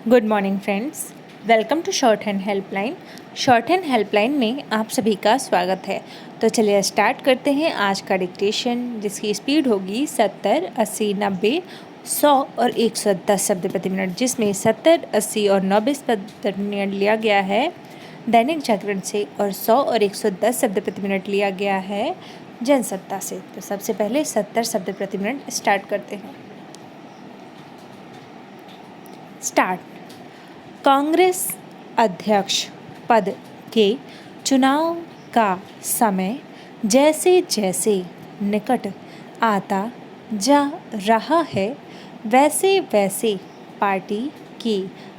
Good morning friends, welcome to shorthand helpline. Shorthand helpline में आप सभी का स्वागत है। तो चलिए स्टार्ट करते हैं आज का डिक्टेशन, जिसकी स्पीड होगी 70, 80, 90, 100 और 110 शब्द प्रति मिनट, जिसमें 70, 80 और 90 शब्द प्रति मिनट लिया गया है दैनिक जागरण से और 100 और 110 शब्द प्रति मिनट लिया गया है जनसत्ता से। तो सबसे पहले 70 शब्द प्रति मिनट स्टार्ट करते हैं। स्टार्ट। कांग्रेस अध्यक्ष पद के चुनाव का समय जैसे जैसे निकट आता जा रहा है, वैसे वैसे पार्टी की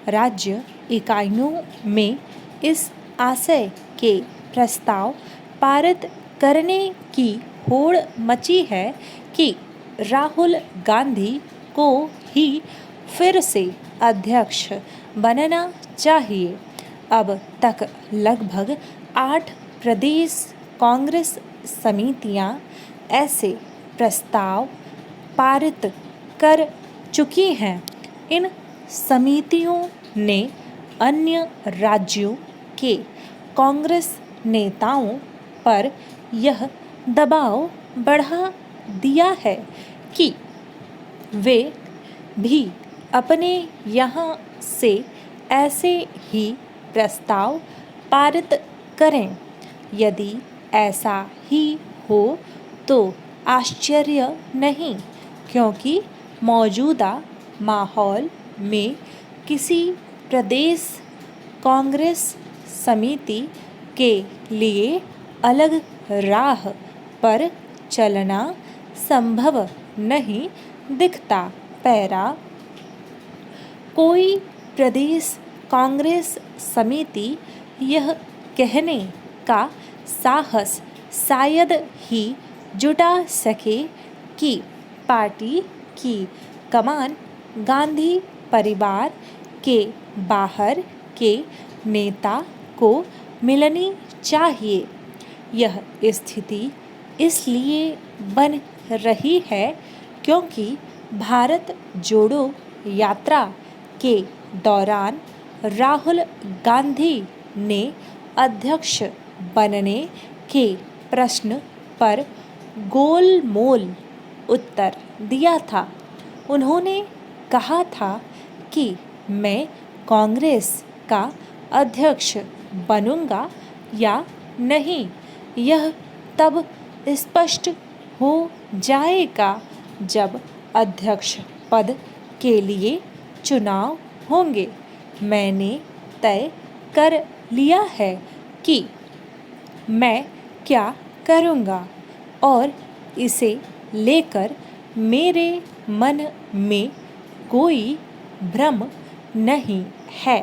राज्य इकाइयों में इस आशय के प्रस्ताव पारित करने की होड़ मची है कि राहुल गांधी को ही फिर से अध्यक्ष बनना चाहिए। अब तक लगभग 8 प्रदेश कांग्रेस समितियां ऐसे प्रस्ताव पारित कर चुकी हैं। इन समितियों ने अन्य राज्यों के कांग्रेस नेताओं पर यह दबाव बढ़ा दिया है कि वे भी अपने यहाँ से ऐसे ही प्रस्ताव पारित करें। यदि ऐसा ही हो तो आश्चर्य नहीं, क्योंकि मौजूदा माहौल में किसी प्रदेश कांग्रेस समिति के लिए अलग राह पर चलना संभव नहीं दिखता। पैरा। कोई प्रदेश कांग्रेस समिति यह कहने का साहस शायद ही जुटा सके कि पार्टी की कमान गांधी परिवार के बाहर के नेता को मिलनी चाहिए। यह स्थिति इसलिए बन रही है क्योंकि भारत जोड़ो यात्रा के दौरान राहुल गांधी ने अध्यक्ष बनने के प्रश्न पर गोलमोल उत्तर दिया था। उन्होंने कहा था कि मैं कांग्रेस का अध्यक्ष बनूंगा या नहीं, यह तब स्पष्ट हो जाएगा जब अध्यक्ष पद के लिए चुनाव होंगे। मैंने तय कर लिया है कि मैं क्या करूँगा और इसे लेकर मेरे मन में कोई भ्रम नहीं है।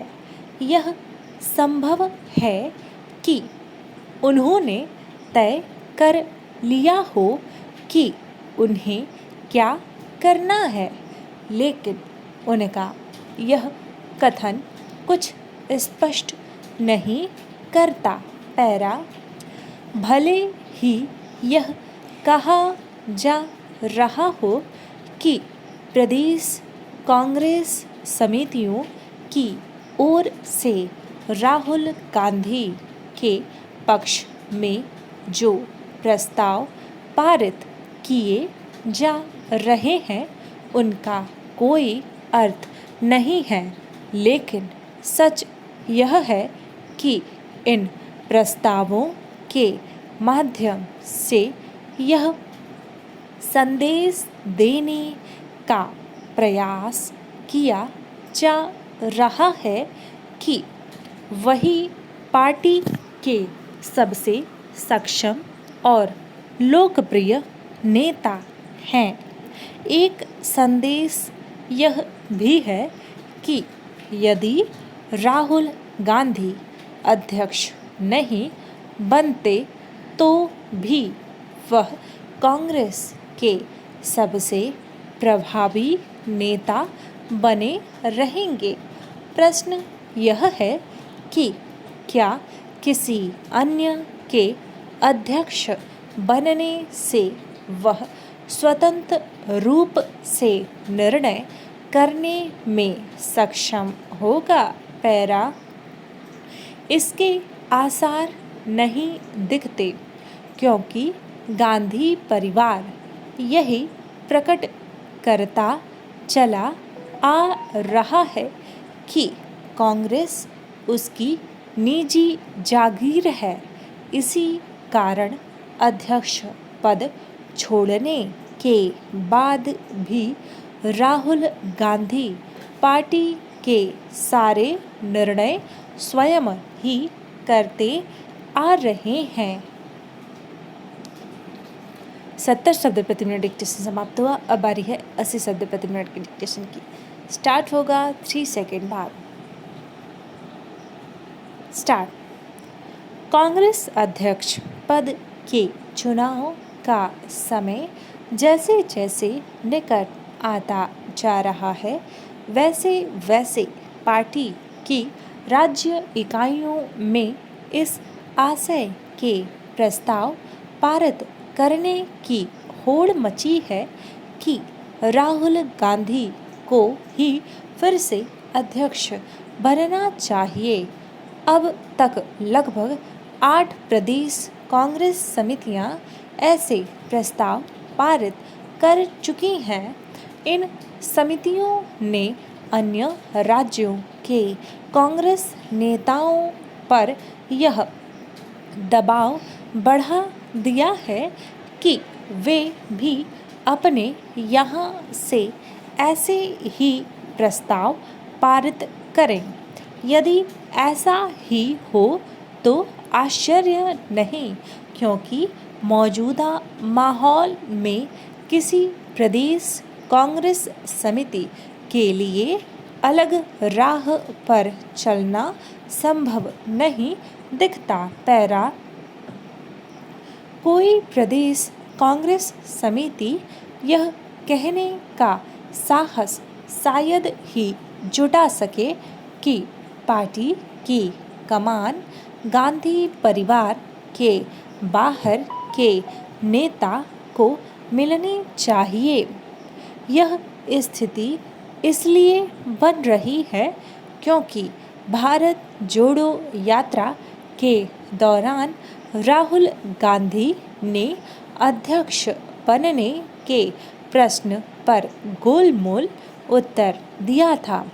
यह संभव है कि उन्होंने तय कर लिया हो कि उन्हें क्या करना है, लेकिन उनका यह कथन कुछ स्पष्ट नहीं करता। पैरा। भले ही यह कहा जा रहा हो कि प्रदेश कांग्रेस समितियों की ओर से राहुल गांधी के पक्ष में जो प्रस्ताव पारित किए जा रहे हैं उनका कोई अर्थ नहीं है, लेकिन सच यह है कि इन प्रस्तावों के माध्यम से यह संदेश देने का प्रयास किया जा रहा है कि वही पार्टी के सबसे सक्षम और लोकप्रिय नेता हैं। एक संदेश यह भी है कि यदि राहुल गांधी अध्यक्ष नहीं बनते तो भी वह कांग्रेस के सबसे प्रभावी नेता बने रहेंगे। प्रश्न यह है कि क्या किसी अन्य के अध्यक्ष बनने से वह स्वतंत्र रूप से निर्णय करने में सक्षम होगा। पैरा इसके आसार नहीं दिखते क्योंकि गांधी परिवार यही प्रकट करता चला आ रहा है कि कांग्रेस उसकी निजी जागीर है। इसी कारण अध्यक्ष पद छोड़ने के बाद भी राहुल गांधी पार्टी के सारे निर्णय स्वयं ही करते आ रहे हैं। 70 शब्द प्रति मिनट डिक्टेशन समाप्त हुआ। अब बारी है 80 शब्द प्रति मिनट की डिक्टेशन की। स्टार्ट होगा 3 सेकेंड बाद। स्टार्ट। कांग्रेस अध्यक्ष पद के चुनाव का समय जैसे जैसे निकट आता जा रहा है वैसे वैसे पार्टी की राज्य इकाइयों में इस आशय के प्रस्ताव पारित करने की होड़ मची है कि राहुल गांधी को ही फिर से अध्यक्ष बनना चाहिए। अब तक लगभग 8 प्रदेश कांग्रेस समितियां ऐसे प्रस्ताव पारित कर चुकी हैं। इन समितियों ने अन्य राज्यों के कांग्रेस नेताओं पर यह दबाव बढ़ा दिया है कि वे भी अपने यहाँ से ऐसे ही प्रस्ताव पारित करें। यदि ऐसा ही हो तो आश्चर्य नहीं, क्योंकि मौजूदा माहौल में किसी प्रदेश कांग्रेस समिति के लिए अलग राह पर चलना संभव नहीं दिखता। पैरा कोई प्रदेश कांग्रेस समिति यह कहने का साहस शायद ही जुटा सके कि पार्टी की कमान गांधी परिवार के बाहर के नेता को मिलनी चाहिए। यह स्थिति इसलिए बन रही है क्योंकि भारत जोड़ो यात्रा के दौरान राहुल गांधी ने अध्यक्ष बनने के प्रश्न पर गोलमोल उत्तर दिया था।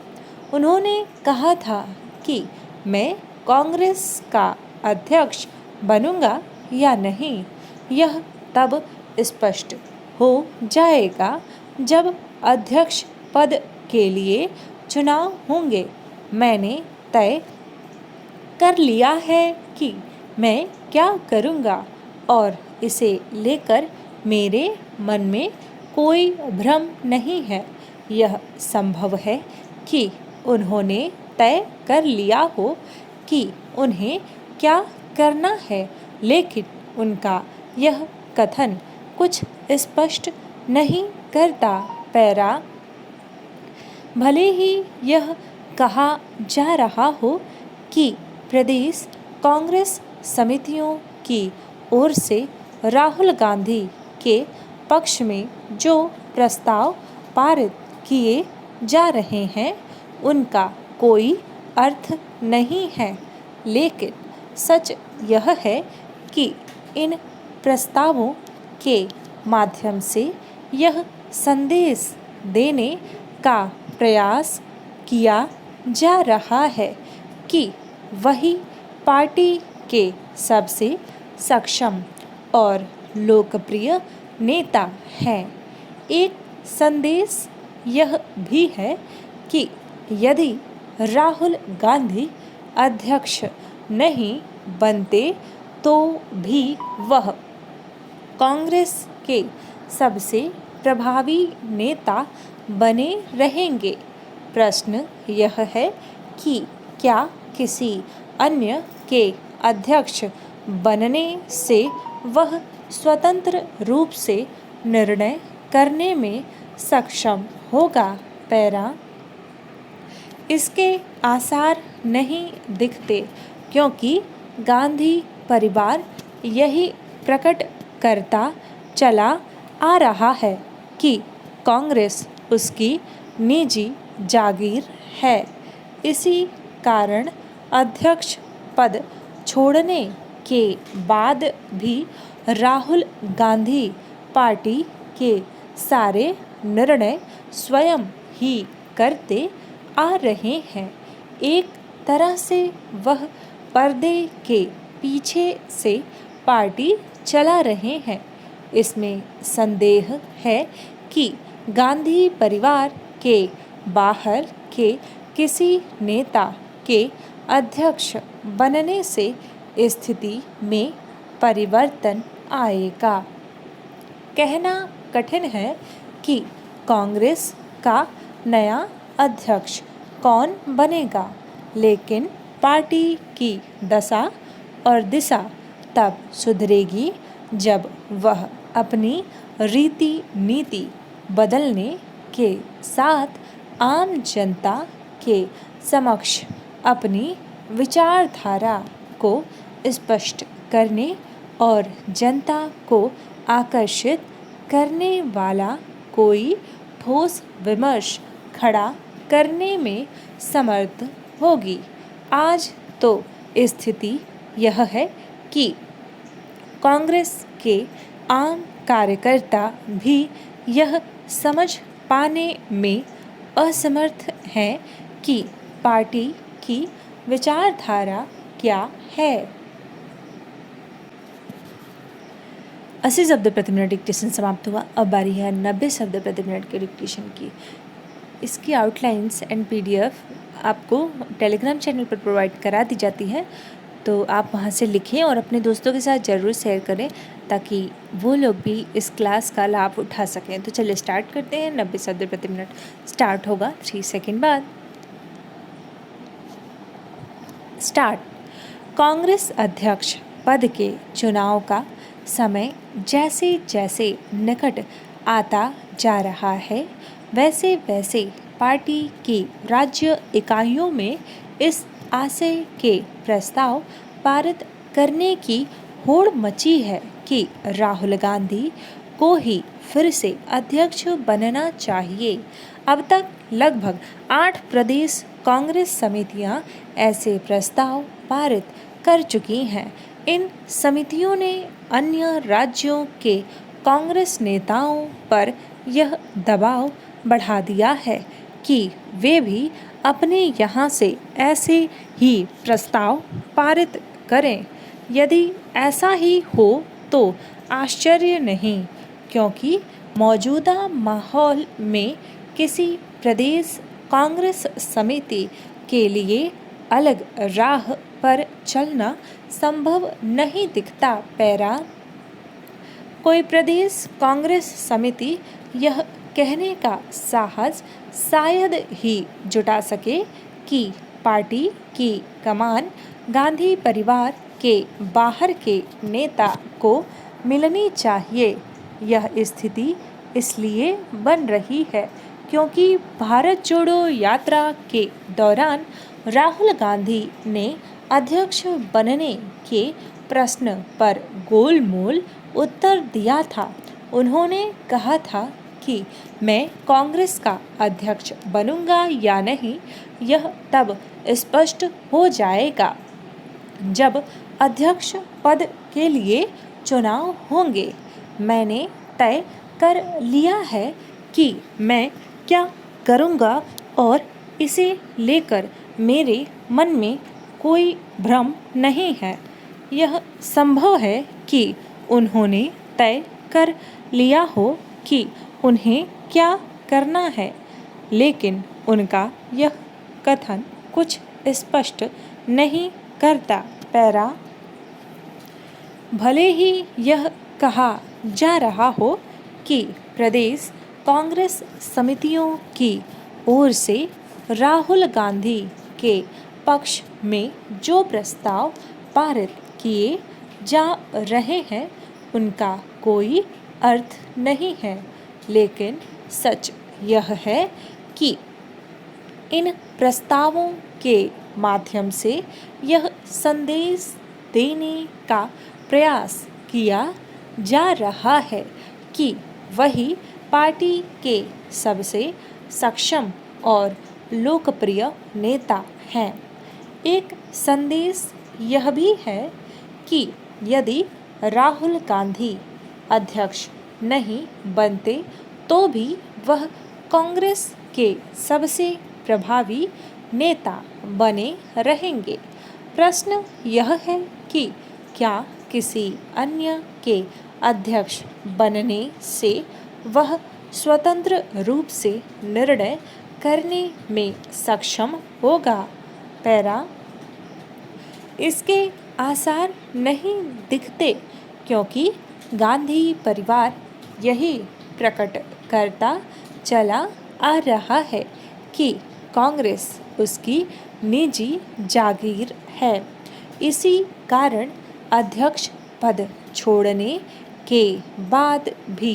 उन्होंने कहा था कि मैं कांग्रेस का अध्यक्ष बनूंगा या नहीं, यह तब स्पष्ट हो जाएगा जब अध्यक्ष पद के लिए चुनाव होंगे। मैंने तय कर लिया है कि मैं क्या करूंगा और इसे लेकर मेरे मन में कोई भ्रम नहीं है। यह संभव है कि उन्होंने तय कर लिया हो कि उन्हें क्या करना है, लेकिन उनका यह कथन कुछ स्पष्ट नहीं करता। पैरा भले ही यह कहा जा रहा हो कि प्रदेश कांग्रेस समितियों की ओर से राहुल गांधी के पक्ष में जो प्रस्ताव पारित किए जा रहे हैं उनका कोई अर्थ नहीं है, लेकिन सच यह है कि इन प्रस्तावों के माध्यम से यह संदेश देने का प्रयास किया जा रहा है कि वही पार्टी के सबसे सक्षम और लोकप्रिय नेता हैं। एक संदेश यह भी है कि यदि राहुल गांधी अध्यक्ष नहीं बनते तो भी वह कांग्रेस के सबसे प्रभावी नेता बने रहेंगे। प्रश्न यह है कि क्या किसी अन्य के अध्यक्ष बनने से वह स्वतंत्र रूप से निर्णय करने में सक्षम होगा। पैरा इसके आसार नहीं दिखते क्योंकि गांधी परिवार यही प्रकट करता चला आ रहा है कि कांग्रेस उसकी निजी जागीर है। इसी कारण अध्यक्ष पद छोड़ने के बाद भी राहुल गांधी पार्टी के सारे निर्णय स्वयं ही करते आ रहे हैं। एक तरह से वह पर्दे के पीछे से पार्टी चला रहे हैं। इसमें संदेह है कि गांधी परिवार के बाहर के किसी नेता के अध्यक्ष बनने से स्थिति में परिवर्तन आएगा। कहना कठिन है कि कांग्रेस का नया अध्यक्ष कौन बनेगा, लेकिन पार्टी की दशा और दिशा तब सुधरेगी जब वह अपनी रीति नीति बदलने के साथ आम जनता के समक्ष अपनी विचारधारा को स्पष्ट करने और जनता को आकर्षित करने वाला कोई ठोस विमर्श खड़ा करने में समर्थ होगी। आज तो स्थिति यह है कि कांग्रेस के आम कार्यकर्ता भी यह समझ पाने में असमर्थ हैं कि पार्टी की विचारधारा क्या है। 80 शब्द प्रति मिनट डिक्टेशन समाप्त हुआ। अब बारी है 90 शब्द प्रति मिनट के डिक्टेशन की। इसकी आउटलाइंस एंड PDF आपको टेलीग्राम चैनल पर प्रोवाइड करा दी जाती है, तो आप वहां से लिखें और अपने दोस्तों के साथ ज़रूर शेयर करें ताकि वो लोग भी इस क्लास का लाभ उठा सकें। तो चलिए स्टार्ट करते हैं। 90 शब्द प्रति मिनट स्टार्ट होगा 3 सेकेंड बाद। स्टार्ट। कांग्रेस अध्यक्ष पद के चुनाव का समय जैसे जैसे निकट आता जा रहा है, वैसे वैसे पार्टी की राज्य इकाइयों में इस आशय के प्रस्ताव पारित करने की होड़ मची है कि राहुल गांधी को ही फिर से अध्यक्ष बनना चाहिए। अब तक लगभग 8 प्रदेश कांग्रेस समितियां ऐसे प्रस्ताव पारित कर चुकी हैं। इन समितियों ने अन्य राज्यों के कांग्रेस नेताओं पर यह दबाव बढ़ा दिया है कि वे भी अपने यहाँ से ऐसे ही प्रस्ताव पारित करें। यदि ऐसा ही हो तो आश्चर्य नहीं, क्योंकि मौजूदा माहौल में किसी प्रदेश कांग्रेस समिति के लिए अलग राह पर चलना संभव नहीं दिखता। पैरा। कोई प्रदेश कांग्रेस समिति यह कहने का साहस शायद ही जुटा सके कि पार्टी की कमान गांधी परिवार के बाहर के नेता को मिलनी चाहिए। यह स्थिति इसलिए बन रही है क्योंकि भारत जोड़ो यात्रा के दौरान राहुल गांधी ने अध्यक्ष बनने के प्रश्न पर गोलमोल उत्तर दिया था। उन्होंने कहा था कि मैं कांग्रेस का अध्यक्ष बनूंगा या नहीं, यह तब स्पष्ट हो जाएगा जब अध्यक्ष पद के लिए चुनाव होंगे। मैंने तय कर लिया है कि मैं क्या करूंगा और इसे लेकर मेरे मन में कोई भ्रम नहीं है। यह संभव है कि उन्होंने तय कर लिया हो कि उन्हें क्या करना है, लेकिन उनका यह कथन कुछ स्पष्ट नहीं करता। पैरा। भले ही यह कहा जा रहा हो कि प्रदेश कांग्रेस समितियों की ओर से राहुल गांधी के पक्ष में जो प्रस्ताव पारित किए जा रहे हैं उनका कोई अर्थ नहीं है, लेकिन सच यह है कि इन प्रस्तावों के माध्यम से यह संदेश देने का प्रयास किया जा रहा है कि वही पार्टी के सबसे सक्षम और लोकप्रिय नेता हैं। एक संदेश यह भी है कि यदि राहुल गांधी अध्यक्ष नहीं बनते तो भी वह कांग्रेस के सबसे प्रभावी नेता बने रहेंगे। प्रश्न यह है कि क्या किसी अन्य के अध्यक्ष बनने से वह स्वतंत्र रूप से निर्णय करने में सक्षम होगा? पैरा इसके आसार नहीं दिखते क्योंकि गांधी परिवार यही प्रकट करता चला आ रहा है कि कांग्रेस उसकी निजी जागीर है। इसी कारण अध्यक्ष पद छोड़ने के बाद भी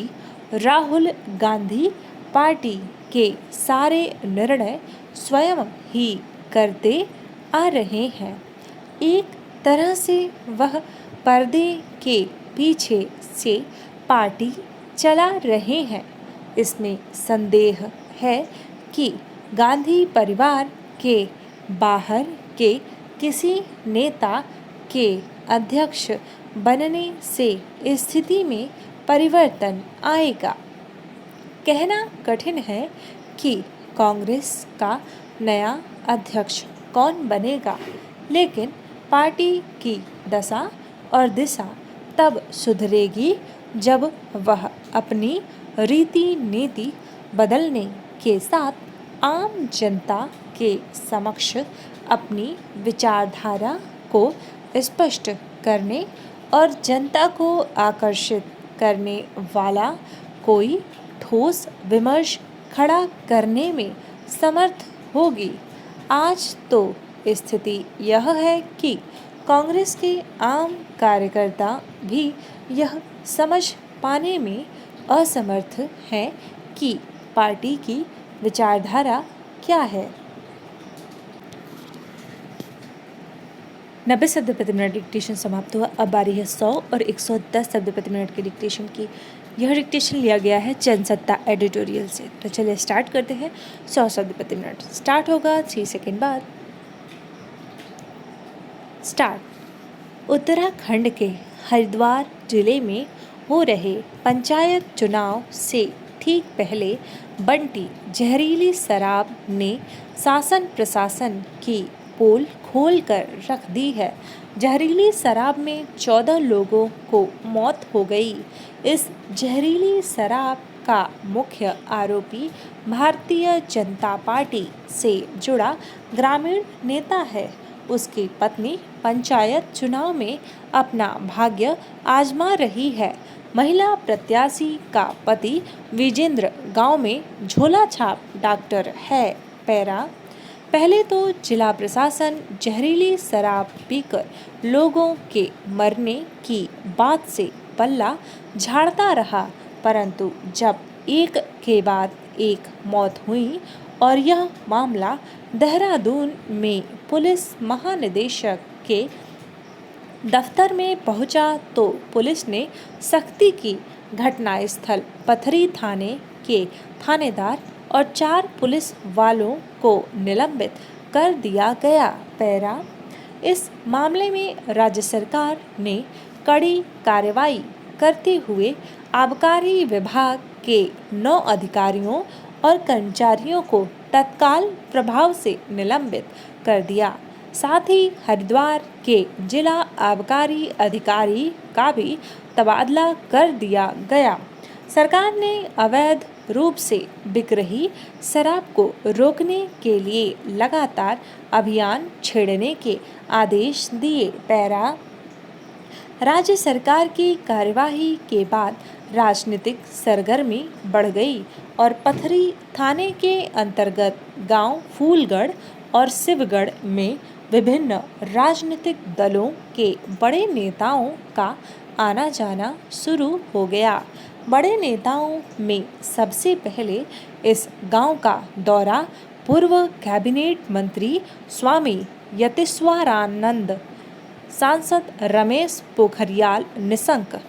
राहुल गांधी पार्टी के सारे निर्णय स्वयं ही करते आ रहे हैं। एक तरह से वह पर्दे के पीछे से पार्टी चला रहे हैं। इसमें संदेह है कि गांधी परिवार के बाहर के किसी नेता के अध्यक्ष बनने से स्थिति में परिवर्तन आएगा। कहना कठिन है कि कांग्रेस का नया अध्यक्ष कौन बनेगा, लेकिन पार्टी की दशा और दिशा तब सुधरेगी जब वह अपनी रीति नीति बदलने के साथ आम जनता के समक्ष अपनी विचारधारा को स्पष्ट करने और जनता को आकर्षित करने वाला कोई ठोस विमर्श खड़ा करने में समर्थ होगी। आज तो स्थिति यह है कि कांग्रेस के आम कार्यकर्ता भी यह समझ पाने में असमर्थ हैं कि पार्टी की विचारधारा क्या है। 90 शब्द प्रति मिनट डिक्टेशन समाप्त हुआ। अब बारी है 100 और 110 शब्द प्रति मिनट के डिक्टेशन की। यह डिक्टेशन लिया गया है जनसत्ता एडिटोरियल से। तो चलिए स्टार्ट करते हैं। 100 शब्द प्रति मिनट स्टार्ट होगा 3 सेकेंड बाद। स्टार्ट। उत्तराखंड के हरिद्वार जिले में हो रहे पंचायत चुनाव से ठीक पहले बंटी जहरीली शराब ने शासन प्रशासन की पोल खोल कर रख दी है। जहरीली शराब में 14 लोगों को मौत हो गई। इस जहरीली शराब का मुख्य आरोपी भारतीय जनता पार्टी से जुड़ा ग्रामीण नेता है। उसकी पत्नी पंचायत चुनाव में अपना भाग्य आजमा रही है। महिला प्रत्याशी का पति विजेंद्र गांव में झोला छाप डॉक्टर है। पैरा पहले तो जिला प्रशासन जहरीली शराब पीकर लोगों के मरने की बात से पल्ला झाड़ता रहा, परंतु जब एक के बाद एक मौत हुई और यह मामला देहरादून में पुलिस महानिदेशक के दफ्तर में पहुंचा तो पुलिस ने सख्ती की। घटनास्थल पथरी थाने के थानेदार और 4 पुलिस वालों को निलंबित कर दिया गया। पैरा इस मामले में राज्य सरकार ने कड़ी कार्रवाई करते हुए आबकारी विभाग के 9 अधिकारियों और कर्मचारियों को तत्काल प्रभाव से निलंबित कर दिया। साथ ही हरिद्वार के जिला आबकारी अधिकारी का भी तबादला कर दिया गया। सरकार ने अवैध रूप से बिक रही शराब को रोकने के लिए लगातार अभियान छेड़ने के आदेश दिए। पैरा राज्य सरकार की कार्यवाही के बाद राजनीतिक सरगर्मी बढ़ गई और पथरी थाने के अंतर्गत गांव फूलगढ़ और शिवगढ़ में विभिन्न राजनीतिक दलों के बड़े नेताओं का आना जाना शुरू हो गया। बड़े नेताओं में सबसे पहले इस गांव का दौरा पूर्व कैबिनेट मंत्री स्वामी यतीश्वरानंद, सांसद रमेश पोखरियाल निशंक,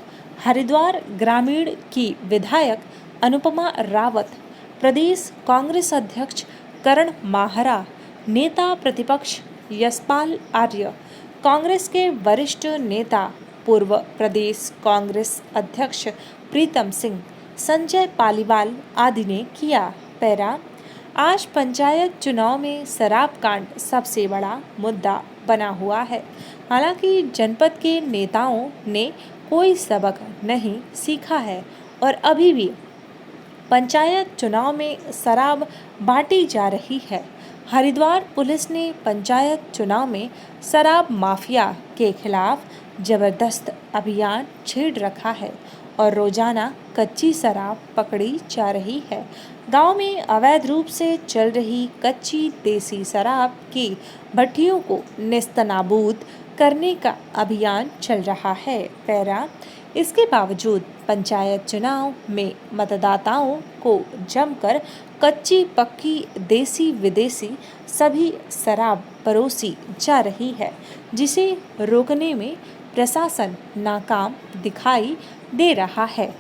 हरिद्वार ग्रामीण की विधायक अनुपमा रावत, प्रदेश कांग्रेस अध्यक्ष करण माहरा, नेता प्रतिपक्ष यशपाल आर्य, कांग्रेस के वरिष्ठ नेता पूर्व प्रदेश कांग्रेस अध्यक्ष प्रीतम सिंह, संजय पालीवाल आदि ने किया। पैरा, आज पंचायत चुनाव में शराब कांड सबसे बड़ा मुद्दा बना हुआ है। हालांकि जनपद के नेताओं ने कोई सबक नहीं सीखा है और अभी भी पंचायत चुनाव में शराब बांटी जा रही है। हरिद्वार पुलिस ने पंचायत चुनाव में शराब माफिया के खिलाफ जबरदस्त अभियान छेड़ रखा है और रोजाना कच्ची शराब पकड़ी जा रही है। गांव में अवैध रूप से चल रही कच्ची देसी शराब की भट्टियों को नेस्तनाबूद करने का अभियान चल रहा है। पैरा, इसके बावजूद पंचायत चुनाव में मतदाताओं को जमकर कच्ची पक्की देसी विदेशी सभी शराब परोसी जा रही है, जिसे रोकने में प्रशासन नाकाम दिखाई दे रहा है।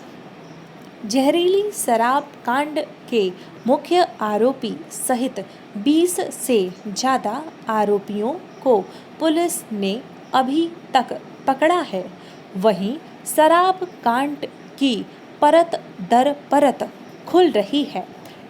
जहरीली शराब कांड के मुख्य आरोपी सहित 20 से ज़्यादा आरोपियों को पुलिस ने अभी तक पकड़ा है। वहीं शराब कांड की परत दर परत खुल रही है।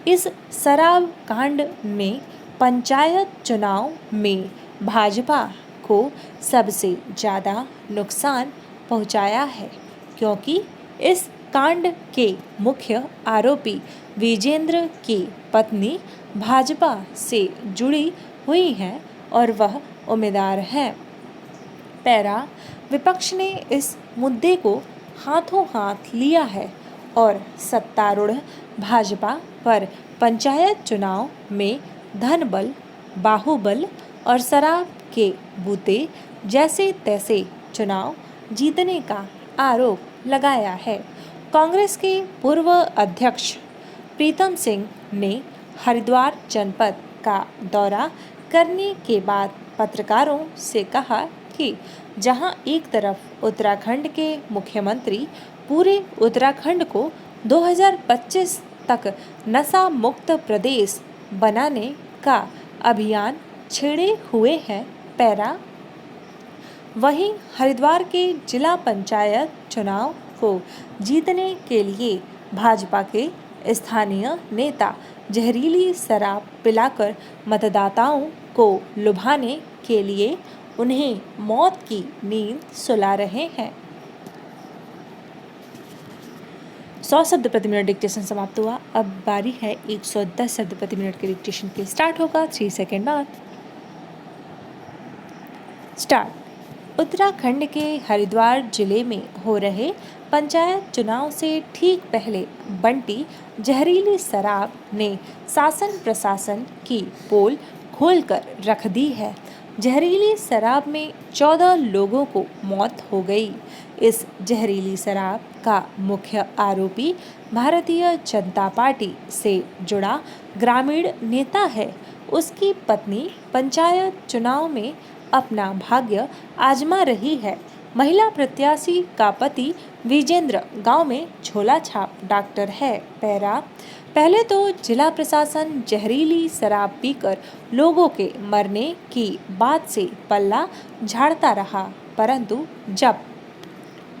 इस शराब कांड में पंचायत चुनाव में भाजपा को सबसे ज़्यादा नुकसान पहुंचाया है, क्योंकि इस कांड के मुख्य आरोपी विजेंद्र की पत्नी भाजपा से जुड़ी हुई हैं और वह उम्मीदवार हैं। पैरा, विपक्ष ने इस मुद्दे को हाथों हाथ लिया है और सत्तारूढ़ भाजपा पर पंचायत चुनाव में धन बल, बाहुबल और शराब के बूते जैसे तैसे चुनाव जीतने का आरोप लगाया है। कांग्रेस के पूर्व अध्यक्ष प्रीतम सिंह ने हरिद्वार जनपद का दौरा करने के बाद पत्रकारों से कहा कि जहां एक तरफ उत्तराखंड के मुख्यमंत्री पूरे उत्तराखंड को 2025 तक नशा मुक्त प्रदेश बनाने का अभियान छेड़े हुए हैं। पैरा, वहीं हरिद्वार के जिला पंचायत चुनाव को जीतने के लिए भाजपा के स्थानीय नेता जहरीली शराब पिलाकर मतदाताओं को लुभाने के लिए उन्हें मौत की नींद सुला रहे हैं। 100 शब्द प्रति मिनट डिक्टेशन समाप्त हुआ। अब बारी है 110 शब्द प्रति मिनट के डिक्टेशन के। स्टार्ट होगा 3 सेकेंड बाद। स्टार्ट। उत्तराखंड के हरिद्वार जिले में हो रहे पंचायत चुनाव से ठीक पहले बंटी जहरीली शराब ने शासन प्रशासन की पोल खोलकर रख दी है। जहरीली शराब में 14 लोगों को मौत हो गई। इस जहरीली शराब का मुख्य आरोपी भारतीय जनता पार्टी से जुड़ा ग्रामीण नेता है। उसकी पत्नी पंचायत चुनाव में अपना भाग्य आजमा रही है। महिला प्रत्याशी का पति विजेंद्र गांव में झोला छाप डॉक्टर है। पैरा, पहले तो जिला प्रशासन जहरीली शराब पीकर लोगों के मरने की बात से पल्ला झाड़ता रहा, परंतु जब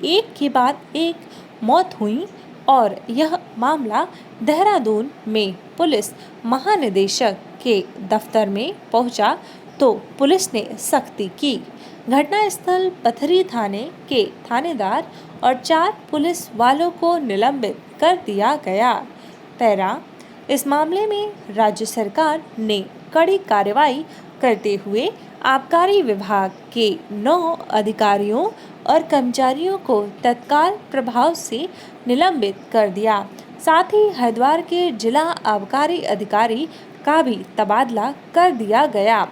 एक के बाद एक मौत हुई और यह मामला देहरादून में पुलिस महानिदेशक के दफ्तर में पहुंचा तो पुलिस ने सख्ती की। घटनास्थल पथरी थाने के थानेदार और 4 पुलिस वालों को निलंबित कर दिया गया। पैरा, इस मामले में राज्य सरकार ने कड़ी कार्रवाई करते हुए आबकारी विभाग के 9 अधिकारियों और कर्मचारियों को तत्काल प्रभाव से निलंबित कर दिया। साथ ही हरिद्वार के जिला आबकारी अधिकारी का भी तबादला कर दिया गया।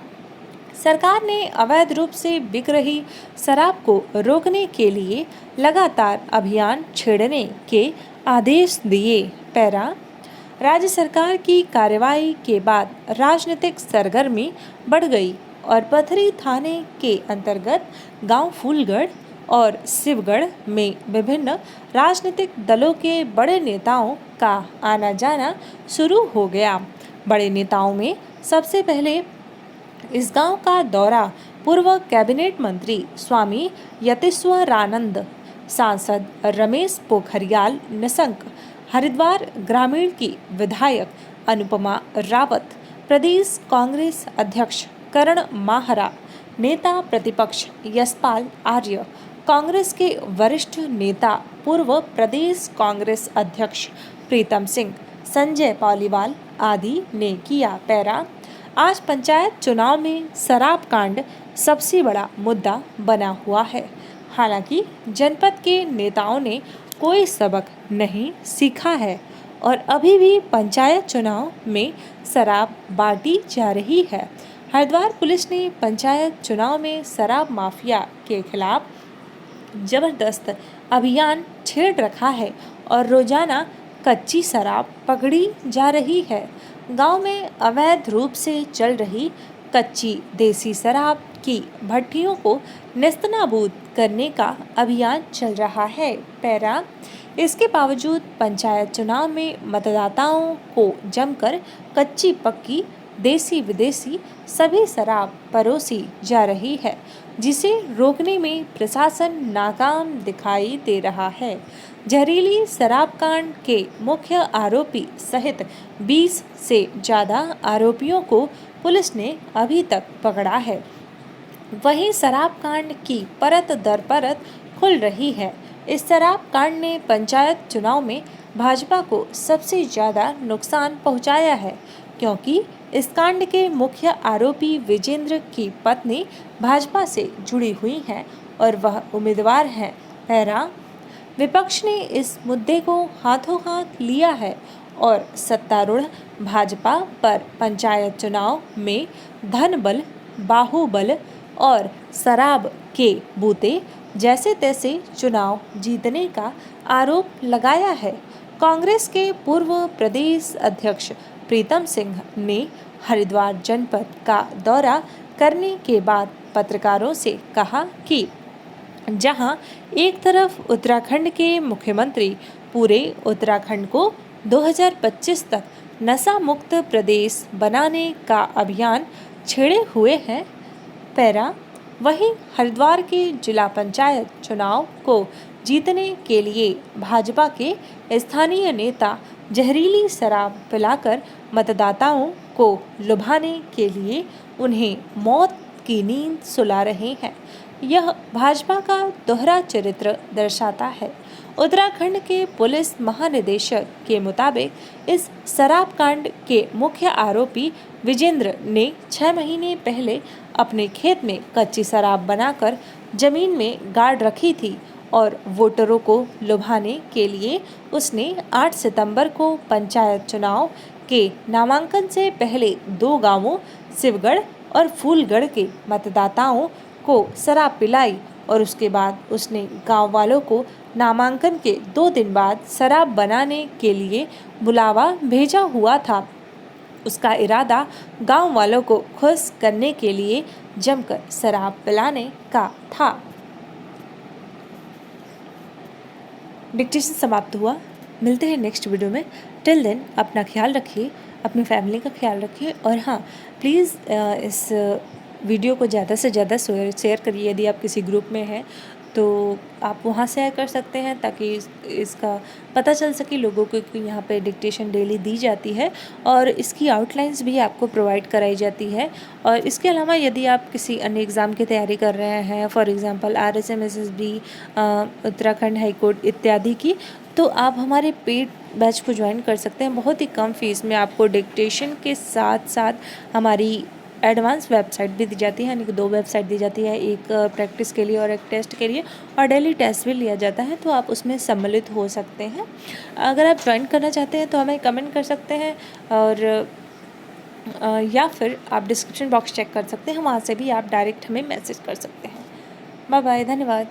सरकार ने अवैध रूप से बिक रही शराब को रोकने के लिए लगातार अभियान छेड़ने के आदेश दिए। पैरा, राज्य सरकार की कार्रवाई के बाद राजनीतिक सरगर्मी बढ़ गई और पथरी थाने के अंतर्गत गांव फूलगढ़, और शिवगढ़ में विभिन्न राजनीतिक दलों के बड़े नेताओं का आना जाना शुरू हो गया। बड़े नेताओं में सबसे पहले इस गांव का दौरा पूर्व कैबिनेट मंत्री स्वामी यतीश्वरानंद, सांसद रमेश पोखरियाल निशंक, हरिद्वार ग्रामीण की विधायक अनुपमा रावत, प्रदेश कांग्रेस अध्यक्ष करण माहरा, नेता प्रतिपक्ष यशपाल आर्य, कांग्रेस के वरिष्ठ नेता पूर्व प्रदेश कांग्रेस अध्यक्ष प्रीतम सिंह, संजय पालीवाल आदि ने किया पैरा। आज पंचायत चुनाव में शराब कांड सबसे बड़ा मुद्दा बना हुआ है। हालांकि जनपद के नेताओं ने कोई सबक नहीं सीखा है और अभी भी पंचायत चुनाव में शराब बांटी जा रही है। हरिद्वार पुलिस ने पंचायत चुनाव में शराब माफिया के खिलाफ जबरदस्त अभियान छेड़ रखा है और रोजाना कच्ची शराब पकड़ी जा रही है। गांव में अवैध रूप से चल रही कच्ची देसी शराब की भट्टियों को नेस्तनाबूद करने का अभियान चल रहा है। पैरा इसके बावजूद पंचायत चुनाव में मतदाताओं को जमकर कच्ची पक्की देसी विदेशी सभी शराब परोसी जा रही है, जिसे रोकने में प्रशासन नाकाम दिखाई दे रहा है। जहरीली शराब कांड के मुख्य आरोपी सहित 20 से ज़्यादा आरोपियों को पुलिस ने अभी तक पकड़ा है। वहीं शराब कांड की परत दर परत खुल रही है। इस शराब कांड ने पंचायत चुनाव में भाजपा को सबसे ज़्यादा नुकसान पहुंचाया है, क्योंकि इस कांड के मुख्य आरोपी विजेंद्र की पत्नी भाजपा से जुड़ी हुई हैं और वह उम्मीदवार हैं। पैरा विपक्ष ने इस मुद्दे को हाथों हाथ लिया है और सत्तारूढ़ भाजपा पर पंचायत चुनाव में धन बल, बाहुबल और शराब के बूते जैसे तैसे चुनाव जीतने का आरोप लगाया है। कांग्रेस के पूर्व प्रदेश अध्यक्ष प्रीतम सिंह ने हरिद्वार जनपद का दौरा करने के बाद पत्रकारों से कहा कि जहां एक तरफ उत्तराखंड के मुख्यमंत्री पूरे उत्तराखंड को 2025 तक नशा मुक्त प्रदेश बनाने का अभियान छेड़े हुए हैं, पैरा वहीं हरिद्वार के जिला पंचायत चुनाव को जीतने के लिए भाजपा के स्थानीय नेता जहरीली शराब पिलाकर मतदाताओं को लुभाने के लिए उन्हें मौत की नींद सुला रहे हैं। यह भाजपा का दोहरा चरित्र दर्शाता है। उत्तराखंड के पुलिस महानिदेशक के मुताबिक इस शराब कांड के मुख्य आरोपी विजेंद्र ने 6 महीने पहले अपने खेत में कच्ची शराब बनाकर जमीन में गाड़ रखी थी और वोटरों को लुभाने के लिए उसने 8 सितंबर को पंचायत चुनाव के नामांकन से पहले 2 गांवों शिवगढ़ और फूलगढ़ के मतदाताओं को शराब पिलाई और उसके बाद उसने गांव वालों को नामांकन के 2 दिन बाद शराब बनाने के लिए बुलावा भेजा हुआ था। उसका इरादा गांव वालों को खुश करने के लिए जमकर शराब पिलाने का था। डिक्टेशन समाप्त हुआ। मिलते हैं नेक्स्ट वीडियो में। टिल देन अपना ख्याल रखिए, अपनी फैमिली का ख्याल रखिए और हाँ प्लीज़ इस वीडियो को ज़्यादा से ज़्यादा शेयर करिए। यदि आप किसी ग्रुप में हैं तो आप वहाँ शेयर कर सकते हैं ताकि इसका पता चल सके लोगों को कि यहाँ पे डिक्टेशन डेली दी जाती है और इसकी आउटलाइंस भी आपको प्रोवाइड कराई जाती है। और इसके अलावा यदि आप किसी अन्य एग्ज़ाम की तैयारी कर रहे हैं, for example RSM SSB, Uttarakhand high court इत्यादि की, तो आप हमारे पेड बैच को ज्वाइन कर सकते हैं। बहुत ही कम फीस में आपको डिक्टेशन के साथ साथ हमारी एडवांस वेबसाइट भी दी जाती है, यानी कि 2 वेबसाइट दी जाती है, एक प्रैक्टिस के लिए और एक टेस्ट के लिए, और डेली टेस्ट भी लिया जाता है, तो आप उसमें सम्मिलित हो सकते हैं। अगर आप ज्वाइन करना चाहते हैं तो हमें कमेंट कर सकते हैं और या फिर आप डिस्क्रिप्शन बॉक्स चेक कर सकते हैं, वहाँ से भी आप डायरेक्ट हमें मैसेज कर सकते हैं। बाय बाय, धन्यवाद।